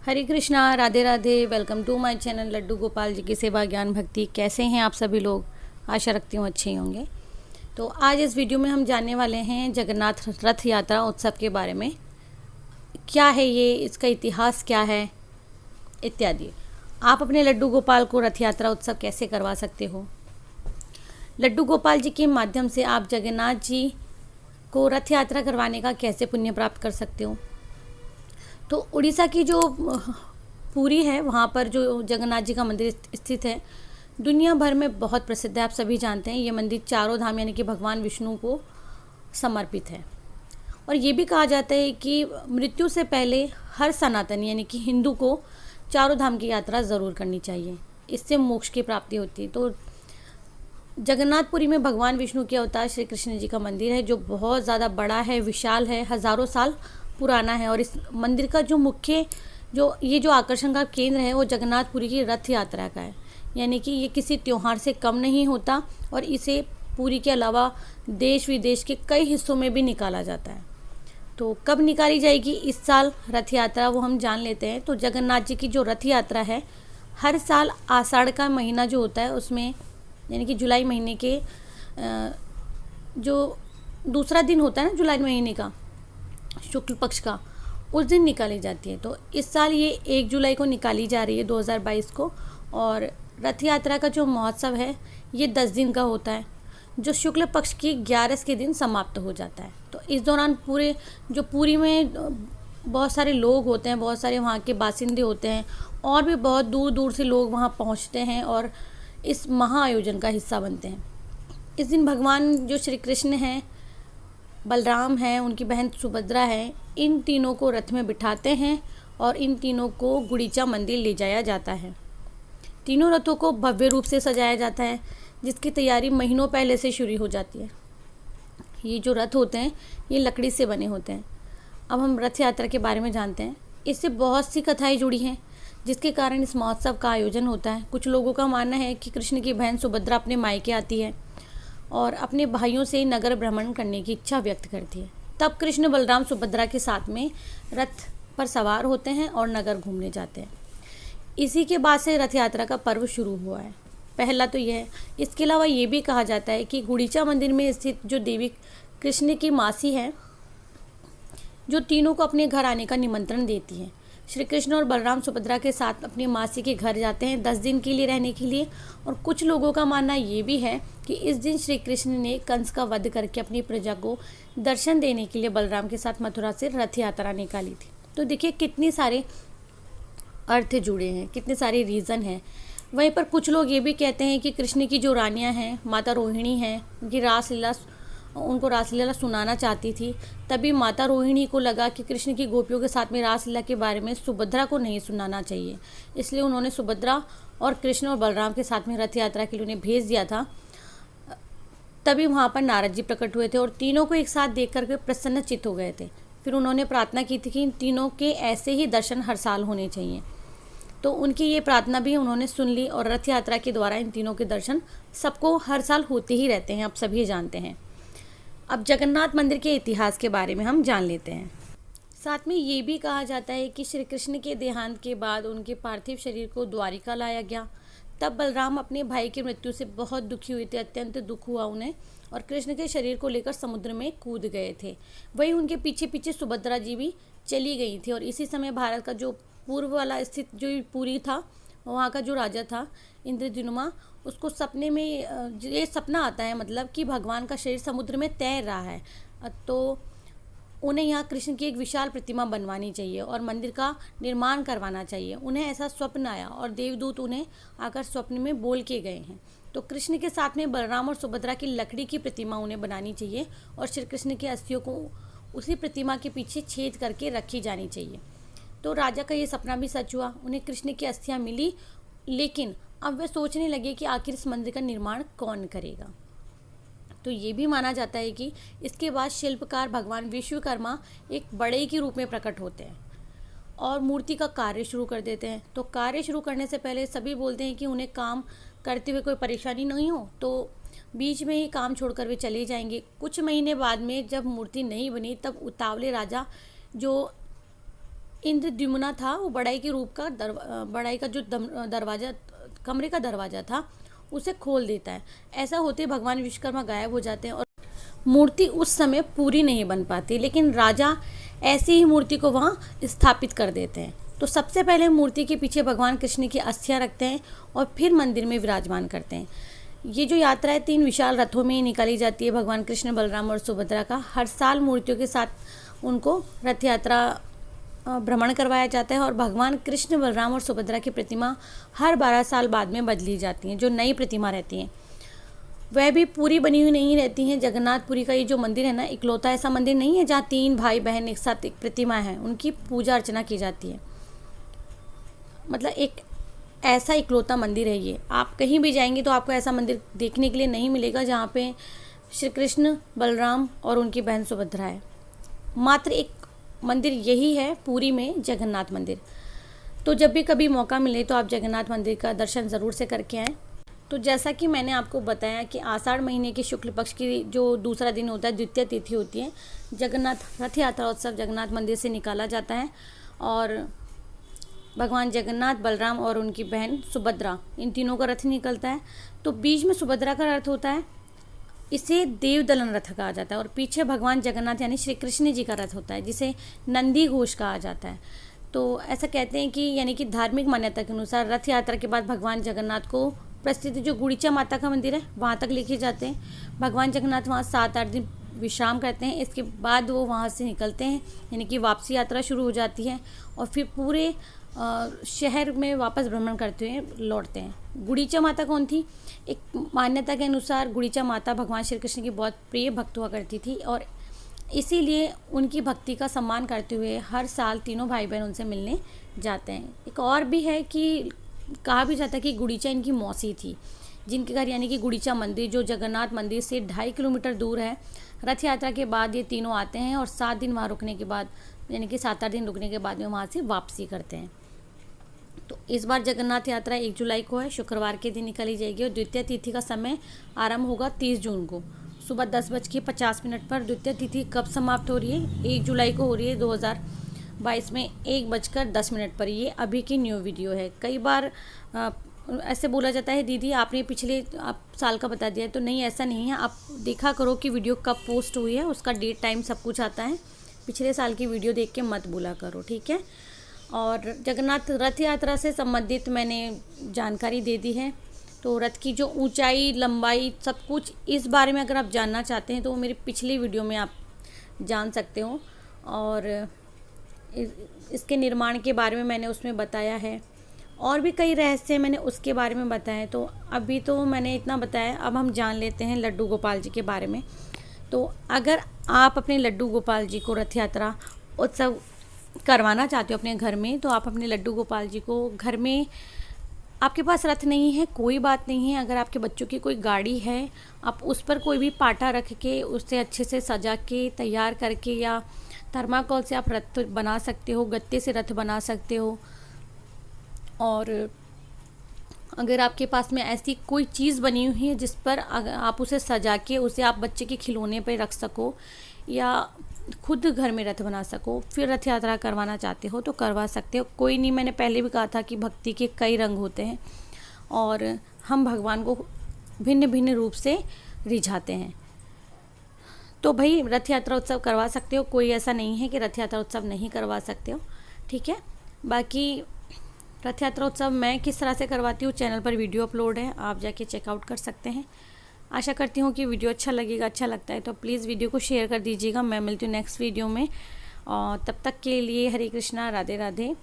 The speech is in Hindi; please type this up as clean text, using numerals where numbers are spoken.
Hare Krishna, Radhe Radhe. Welcome to my channel Laddu Gopal ji की सेवा ज्ञान भक्ति। कैसे हैं आप सभी लोग? आशा रखती हूँ अच्छे ही होंगे। तो आज इस वीडियो में हम जानने वाले हैं जगन्नाथ रथ यात्रा उत्सव के बारे में। क्या है ये, इसका इतिहास क्या है इत्यादि। आप अपने लड्डू गोपाल को रथ यात्रा उत्सव कैसे करवा सकते हो। लड्डू गोपाल जी के माध्यम से आप जगन्नाथ जी को रथ यात्रा करवाने का कैसे पुण्य प्राप्त कर सकते हो। तो उड़ीसा की जो पुरी है, वहाँ पर जो जगन्नाथ जी का मंदिर स्थित है, दुनिया भर में बहुत प्रसिद्ध है। आप सभी जानते हैं ये मंदिर चारों धाम यानी कि भगवान विष्णु को समर्पित है। और ये भी कहा जाता है कि मृत्यु से पहले हर सनातनी यानी कि हिंदू को चारों धाम की यात्रा ज़रूर करनी चाहिए, इससे मोक्ष की प्राप्ति होती है। तो जगन्नाथपुरी में भगवान विष्णु के अवतार श्री कृष्ण जी का मंदिर है, जो बहुत ज़्यादा बड़ा है, विशाल है, हज़ारों साल पुराना है। और इस मंदिर का जो मुख्य जो आकर्षण का केंद्र है वो जगन्नाथपुरी की रथ यात्रा का है। यानी कि ये किसी त्यौहार से कम नहीं होता और इसे पुरी के अलावा देश विदेश के कई हिस्सों में भी निकाला जाता है। तो कब निकाली जाएगी इस साल रथ यात्रा, वो हम जान लेते हैं। तो जगन्नाथ जी की जो रथ यात्रा है, हर साल आषाढ़ का महीना जो होता है उसमें, यानी कि जुलाई महीने के जो दूसरा दिन होता है ना जुलाई महीने का, शुक्ल पक्ष का, उस दिन निकाली जाती है। तो इस साल ये 1 जुलाई को निकाली जा रही है 2022 को। और रथ यात्रा का जो महोत्सव है ये 10 दिन का होता है, जो शुक्ल पक्ष की 11 के दिन समाप्त हो जाता है। तो इस दौरान पुरी में बहुत सारे लोग होते हैं, बहुत सारे वहाँ के बासिंदे होते हैं और भी बहुत दूर दूर से लोग वहाँ पहुँचते हैं और इस महा आयोजन का हिस्सा बनते हैं। इस दिन भगवान जो श्री कृष्ण हैं, बलराम हैं, उनकी बहन सुभद्रा है, इन तीनों को रथ में बिठाते हैं और इन तीनों को गुड़ीचा मंदिर ले जाया जाता है। तीनों रथों को भव्य रूप से सजाया जाता है, जिसकी तैयारी महीनों पहले से शुरू हो जाती है। ये जो रथ होते हैं ये लकड़ी से बने होते हैं। अब हम रथ यात्रा के बारे में जानते हैं। इससे बहुत सी कथाएं जुड़ी हैं, जिसके कारण इस महोत्सव का आयोजन होता है। कुछ लोगों का मानना है कि कृष्ण की बहन सुभद्रा अपने मायके आती है और अपने भाइयों से नगर भ्रमण करने की इच्छा व्यक्त करती है। तब कृष्ण बलराम सुभद्रा के साथ में रथ पर सवार होते हैं और नगर घूमने जाते हैं। इसी के बाद से रथ यात्रा का पर्व शुरू हुआ है। पहला तो यह है। इसके अलावा ये भी कहा जाता है कि गुड़ीचा मंदिर में स्थित जो देवी कृष्ण की मासी है, जो तीनों को अपने घर आने का निमंत्रण देती है। श्री कृष्ण और बलराम सुभद्रा के साथ अपनी मासी के घर जाते हैं 10 दिन के लिए रहने के लिए। और कुछ लोगों का मानना ये भी है कि इस दिन श्री कृष्ण ने कंस का वध करके अपनी प्रजा को दर्शन देने के लिए बलराम के साथ मथुरा से रथ यात्रा निकाली थी। तो देखिए कितने सारे अर्थ जुड़े हैं, कितने सारे रीज़न हैं। वहीं पर कुछ लोग ये भी कहते हैं कि कृष्ण की जो रानियाँ हैं, माता रोहिणी हैं, उनको रासलीला सुनाना चाहती थी। तभी माता रोहिणी को लगा कि कृष्ण की गोपियों के साथ में रासलीला के बारे में सुभद्रा को नहीं सुनाना चाहिए, इसलिए उन्होंने सुभद्रा और कृष्ण और बलराम के साथ में रथ यात्रा के लिए उन्हें भेज दिया था। तभी वहाँ पर नारद जी प्रकट हुए थे और तीनों को एक साथ देख करके प्रसन्नचित्त हो गए थे। फिर उन्होंने प्रार्थना की थी कि इन तीनों के ऐसे ही दर्शन हर साल होने चाहिए। तो उनकी ये प्रार्थना भी उन्होंने सुन ली और रथ यात्रा के द्वारा इन तीनों के दर्शन सबको हर साल होते ही रहते हैं, आप सभी जानते हैं। अब जगन्नाथ मंदिर के इतिहास के बारे में हम जान लेते हैं। साथ में ये भी कहा जाता है कि श्री कृष्ण के देहांत के बाद उनके पार्थिव शरीर को द्वारिका लाया गया। तब बलराम अपने भाई की मृत्यु से बहुत दुखी हुए थे, अत्यंत दुख हुआ उन्हें, और कृष्ण के शरीर को लेकर समुद्र में कूद गए थे। वहीं उनके पीछे पीछे सुभद्रा जी भी चली गई थी। और इसी समय भारत का जो पूर्व वाला स्थित जो पुरी था, वहाँ का जो राजा था इंद्रद्युम्न, उसको सपने में ये सपना आता है, मतलब कि भगवान का शरीर समुद्र में तैर रहा है, तो उन्हें यहाँ कृष्ण की एक विशाल प्रतिमा बनवानी चाहिए और मंदिर का निर्माण करवाना चाहिए। उन्हें ऐसा स्वप्न आया और देवदूत उन्हें आकर स्वप्न में बोल के गए हैं। तो कृष्ण के साथ में बलराम और सुभद्रा की लकड़ी की प्रतिमा उन्हें बनानी चाहिए और श्री कृष्ण की अस्थियों को उसी प्रतिमा के पीछे छेद करके रखी जानी चाहिए। तो राजा का ये सपना भी सच हुआ, उन्हें कृष्ण की अस्थियाँ मिली। लेकिन अब वे सोचने लगे कि आखिर इस मंदिर का निर्माण कौन करेगा। तो ये भी माना जाता है कि इसके बाद शिल्पकार भगवान विश्वकर्मा एक बड़े के रूप में प्रकट होते हैं और मूर्ति का कार्य शुरू कर देते हैं। तो कार्य शुरू करने से पहले सभी बोलते हैं कि उन्हें काम करते हुए कोई परेशानी नहीं हो, तो बीच में ही काम छोड़कर वे चले जाएंगे। कुछ महीने बाद में जब मूर्ति नहीं बनी, तब उतावले राजा जो इंद्रद्युम्न था, वो बढ़ई के रूप का बढ़ई का जो दरवाज़ा, कमरे का दरवाज़ा था, उसे खोल देता है। ऐसा होते भगवान विश्वकर्मा गायब हो जाते हैं और मूर्ति उस समय पूरी नहीं बन पाती, लेकिन राजा ऐसी ही मूर्ति को वहाँ स्थापित कर देते हैं। तो सबसे पहले मूर्ति के पीछे भगवान कृष्ण की अस्थियाँ रखते हैं और फिर मंदिर में विराजमान करते हैं। ये जो यात्रा है 3 विशाल रथों में निकाली जाती है। भगवान कृष्ण, बलराम और सुभद्रा का हर साल मूर्तियों के साथ उनको रथ यात्रा भ्रमण करवाया जाता है और भगवान कृष्ण, बलराम और सुभद्रा की प्रतिमा हर 12 साल बाद में बदली जाती हैं। जो नई प्रतिमा रहती हैं वह भी पूरी बनी हुई नहीं रहती हैं। जगन्नाथपुरी का ये जो मंदिर है ना, इकलौता ऐसा मंदिर नहीं है जहाँ 3 भाई बहन एक साथ एक प्रतिमा है, उनकी पूजा अर्चना की जाती है। मतलब एक ऐसा इकलौता मंदिर है ये। आप कहीं भी जाएंगे तो आपको ऐसा मंदिर देखने के लिए नहीं मिलेगा जहाँ पे श्री कृष्ण, बलराम और उनकी बहन सुभद्रा है। मात्र एक मंदिर यही है पुरी में, जगन्नाथ मंदिर। तो जब भी कभी मौका मिले तो आप जगन्नाथ मंदिर का दर्शन ज़रूर से करके आएँ। तो जैसा कि मैंने आपको बताया कि आषाढ़ महीने के शुक्ल पक्ष की जो दूसरा दिन होता है, द्वितीय तिथि होती है, जगन्नाथ रथ यात्रा उत्सव जगन्नाथ मंदिर से निकाला जाता है और भगवान जगन्नाथ, बलराम और उनकी बहन सुभद्रा, इन तीनों का रथ निकलता है। तो बीच में सुभद्रा का रथ होता है, इसे देवदलन रथ कहा जाता है और पीछे भगवान जगन्नाथ यानी श्री कृष्ण जी का रथ होता है, जिसे नंदी घोष कहा जाता है। तो ऐसा कहते हैं कि यानी कि धार्मिक मान्यता के अनुसार रथ यात्रा के बाद भगवान जगन्नाथ को प्रसिद्ध जो गुड़ीचा माता का मंदिर है वहाँ तक लेके जाते हैं। भगवान जगन्नाथ वहाँ 7-8 दिन विश्राम करते हैं। इसके बाद वो वहाँ से निकलते हैं, यानी कि वापसी यात्रा शुरू हो जाती है और फिर पूरे शहर में वापस भ्रमण करते हुए लौटते हैं। गुड़ीचा माता कौन थी? एक मान्यता के अनुसार गुड़ीचा माता भगवान श्री कृष्ण की बहुत प्रिय भक्त हुआ करती थी और इसीलिए उनकी भक्ति का सम्मान करते हुए हर साल तीनों भाई बहन उनसे मिलने जाते हैं। एक और भी है कि कहा भी जाता है कि गुड़ीचा इनकी मौसी थी, जिनके घर यानी कि गुड़ीचा मंदिर जो जगन्नाथ मंदिर से 2.5 किलोमीटर दूर है। रथ यात्रा के बाद ये तीनों आते हैं और 7 दिन वहाँ रुकने के बाद, यानी कि 7-8 दिन रुकने के बाद में वहाँ से वापसी करते हैं। तो इस बार जगन्नाथ यात्रा 1 जुलाई को है, शुक्रवार के दिन निकाली जाएगी और द्वितीय तिथि का समय आरंभ होगा 30 जून को सुबह 10:50 पर। द्वितीय तिथि कब समाप्त हो रही है? 1 जुलाई को हो रही है 2022 में 1:10 पर। ये अभी की न्यू वीडियो है। कई बार ऐसे बोला जाता है दीदी आपने पिछले साल का बता दिया है, तो नहीं, ऐसा नहीं है। आप देखा करो कि वीडियो कब पोस्ट हुई है, उसका डेट टाइम सब कुछ आता है। पिछले साल की वीडियो देख के मत बोला करो, ठीक है। और जगन्नाथ रथ यात्रा से संबंधित मैंने जानकारी दे दी है। तो रथ की जो ऊंचाई, लंबाई, सब कुछ इस बारे में अगर आप जानना चाहते हैं तो वो मेरी पिछली वीडियो में आप जान सकते हो। और इसके निर्माण के बारे में मैंने उसमें बताया है और भी कई रहस्य मैंने उसके बारे में बताया। तो अभी तो मैंने इतना बताया, अब हम जान लेते हैं लड्डू गोपाल जी के बारे में। तो अगर आप अपने लड्डू गोपाल जी को रथ यात्रा उत्सव करवाना चाहते हो अपने घर में, तो आप अपने लड्डू गोपाल जी को घर में, आपके पास रथ नहीं है कोई बात नहीं है, अगर आपके बच्चों की कोई गाड़ी है, आप उस पर कोई भी पाटा रख के उसे अच्छे से सजा के तैयार करके, या थर्माकोल से आप रथ बना सकते हो, गत्ते से रथ बना सकते हो। और अगर आपके पास में ऐसी कोई चीज़ बनी हुई है जिस पर आप उसे सजा के उसे आप बच्चे के खिलौने पर रख सको या खुद घर में रथ बना सको, फिर रथ यात्रा करवाना चाहते हो तो करवा सकते हो। कोई नहीं, मैंने पहले भी कहा था कि भक्ति के कई रंग होते हैं और हम भगवान को भिन्न भिन्न रूप से रिझाते हैं। तो भाई रथ यात्रा उत्सव करवा सकते हो, कोई ऐसा नहीं है कि रथ यात्रा उत्सव नहीं करवा सकते हो, ठीक है। बाकी रथ यात्रा उत्सव मैं किस तरह से करवाती हूँ, चैनल पर वीडियो अपलोड है, आप जाके चेकआउट कर सकते हैं। आशा करती हूँ कि वीडियो अच्छा लगेगा। अच्छा लगता है तो प्लीज़ वीडियो को शेयर कर दीजिएगा। मैं मिलती हूँ नेक्स्ट वीडियो में और तब तक के लिए हरे कृष्णा, राधे राधे।